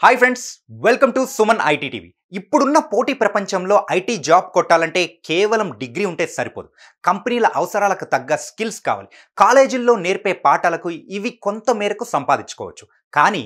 Hi friends, welcome to Suman IT TV. ఇప్పుడున్న పోటీ ప్రపంచంలో ఐటీ జాబ్ కొట్టాలంటే కేవలం డిగ్రీ ఉంటే సరిపోదు. కంపెనీల అవసరాలకు తగ్గ స్కిల్స్ కావాలి. కాలేజీల్లో నేర్పే పాఠాలకు ఇవి కొంత మేరకు సంపాదించుకోవచ్చు. కానీ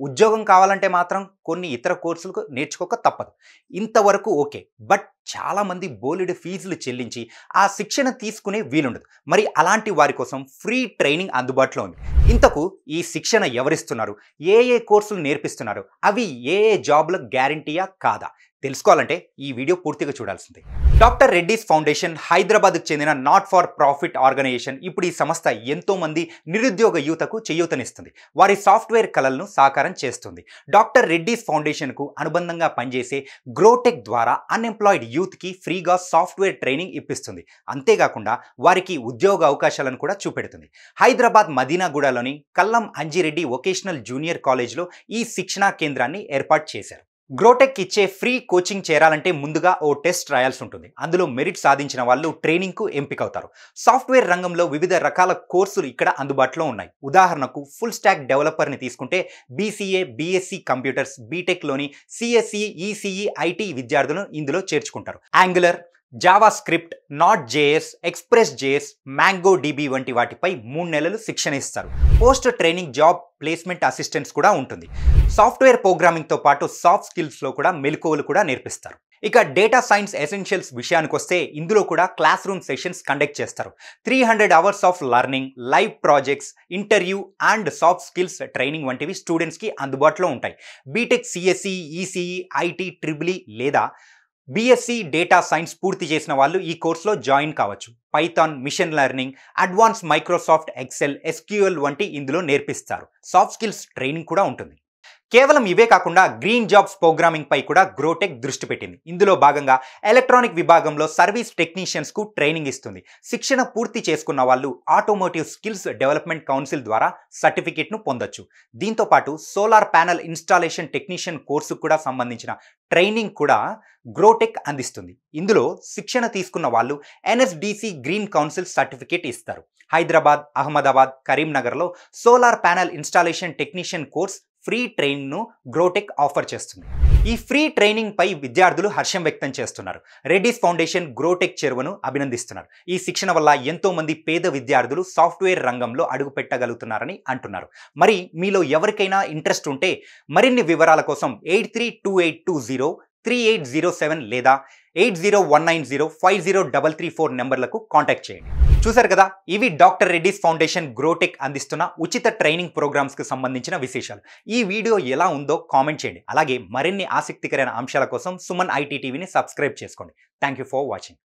ఉద్యోగం కావాలంటే మాత్రం కొన్ని ఇతర కోర్సులకు నేర్చుకోక తప్పదు. ఇంతవరకు ఓకే, బట్ చాలామంది బోలెడు ఫీజులు చెల్లించి ఆ శిక్షణ తీసుకునే వీలుండదు. మరి అలాంటి వారి కోసం ఫ్రీ ట్రైనింగ్ అందుబాటులో ఉంది. ఇంతకు ఈ శిక్షణ ఎవరిస్తున్నారు, ఏ కోర్సులు నేర్పిస్తున్నారు, అవి ఏ జాబ్లకు గ్యారంటీయా కాదా తెలుసుకోవాలంటే ఈ వీడియో పూర్తిగా చూడాల్సిందే. డాక్టర్ రెడ్డీస్ ఫౌండేషన్ హైదరాబాద్కు చెందిన నాట్ ఫర్ ప్రాఫిట్ ఆర్గనైజేషన్. ఇప్పుడు ఈ సంస్థ ఎంతో మంది నిరుద్యోగ యువతకు చేయూతనిస్తుంది. వారి సాఫ్ట్వేర్ కళలను సాకారం చేస్తుంది. డాక్టర్ రెడ్డీస్ ఫౌండేషన్కు అనుబంధంగా పనిచేసే గ్రోటెక్ ద్వారా అన్ఎంప్లాయిడ్ యూత్కి ఫ్రీగా సాఫ్ట్వేర్ ట్రైనింగ్ ఇప్పిస్తుంది. అంతేకాకుండా వారికి ఉద్యోగ అవకాశాలను కూడా చూపెడుతుంది. హైదరాబాద్ మదీనాగూడలోని కల్లం అంజిరెడ్డి వొకేషనల్ జూనియర్ కాలేజ్లో ఈ శిక్షణా కేంద్రాన్ని ఏర్పాటు చేశారు. గ్రోటెక్ ఇచ్చే ఫ్రీ కోచింగ్ చేరాలంటే ముందుగా ఓ టెస్ట్ రాయాల్సి ఉంటుంది. అందులో మెరిట్ సాధించిన వాళ్ళు ట్రైనింగ్కు ఎంపికవుతారు. సాఫ్ట్వేర్ రంగంలో వివిధ రకాల కోర్సులు ఇక్కడ అందుబాటులో ఉన్నాయి. ఉదాహరణకు ఫుల్ స్టాక్ డెవలపర్ని తీసుకుంటే బీసీఏ, బీఎస్సీ కంప్యూటర్స్, బీటెక్లోని సిఎస్ఈ, ఈసీఈ, ఐటీ విద్యార్థులను ఇందులో చేర్చుకుంటారు. Angular, JavaScript, Node JS, Express JS, MongoDB వంటి వాటిపై 3 నెలలు శిక్షణ ఇస్తారు. Post training job placement assistance కూడా ఉంటుంది. సాఫ్ట్వేర్ ప్రోగ్రామింగ్తో పాటు సాఫ్ట్ స్కిల్స్లో కూడా మెలకువలు కూడా నేర్పిస్తారు. ఇక డేటా సైన్స్ ఎసెన్షియల్స్ విషయానికి వస్తే ఇందులో కూడా క్లాస్ రూమ్ సెషన్స్ కండక్ట్ చేస్తారు. 300 hours of learning, live projects, interview and soft skills training వంటివి స్టూడెంట్స్కి అందుబాటులో ఉంటాయి. BTech, CSE, ECE, IT, triple లేదా బీఎస్సీ డేటా సైన్స్ పూర్తి చేసిన వాళ్ళు ఈ కోర్సులో జాయిన్ కావచ్చు. Python, machine learning, advance Microsoft Excel, SQL వంటి ఇందులో నేర్పిస్తారు. సాఫ్ట్ స్కిల్స్ ట్రైనింగ్ కూడా ఉంటుంది. కేవలం ఇవే కాకుండా గ్రీన్ జాబ్స్ ప్రోగ్రామింగ్ పై కూడా గ్రోటెక్ దృష్టి పెట్టింది. ఇందులో భాగంగా ఎలక్ట్రానిక్ విభాగంలో సర్వీస్ టెక్నీషియన్స్కు ట్రైనింగ్ ఇస్తుంది. శిక్షణ పూర్తి చేసుకున్న వాళ్ళు ఆటోమోటివ్ స్కిల్స్ డెవలప్మెంట్ కౌన్సిల్ ద్వారా సర్టిఫికేట్ను పొందొచ్చు. దీంతో పాటు సోలార్ ప్యానెల్ ఇన్స్టాలేషన్ టెక్నీషియన్ కోర్సుకు కూడా సంబంధించిన ట్రైనింగ్ కూడా గ్రోటెక్ అందిస్తుంది. ఇందులో శిక్షణ తీసుకున్న వాళ్ళు ఎన్ఎస్డిసి గ్రీన్ కౌన్సిల్ సర్టిఫికేట్ ఇస్తారు. హైదరాబాద్, అహ్మదాబాద్, కరీంనగర్లో solar panel installation technician course free ట్రైనింగ్ను గ్రోటెక్ ఆఫర్ చేస్తుంది. ఈ ఫ్రీ ట్రైనింగ్ పై విద్యార్థులు హర్షం వ్యక్తం చేస్తున్నారు. రెడ్డీస్ ఫౌండేషన్ గ్రోటెక్ చెరువును అభినందిస్తున్నారు. ఈ శిక్షణ వల్ల ఎంతో మంది పేద విద్యార్థులు సాఫ్ట్వేర్ రంగంలో అడుగు పెట్టగలుగుతున్నారని అంటున్నారు. మరి మీలో ఎవరికైనా ఇంట్రెస్ట్ ఉంటే మరిన్ని వివరాల కోసం 8328203807 లేదా 8019050334 నెంబర్లకు కాంటాక్ట్ చేయండి. చూసారు కదా, ఇవి డాక్టర్ రెడ్డీస్ ఫౌండేషన్ గ్రోటెక్ అందిస్తున్న ఉచిత ట్రైనింగ్ ప్రోగ్రామ్స్కి సంబంధించిన విశేషాలు. ఈ వీడియో ఎలా ఉందో కామెంట్ చేయండి. అలాగే మరిన్ని ఆసక్తికరమైన అంశాల కోసం సుమన్ ఐటీ టీవీని సబ్స్క్రైబ్ చేసుకోండి. Thank you for watching.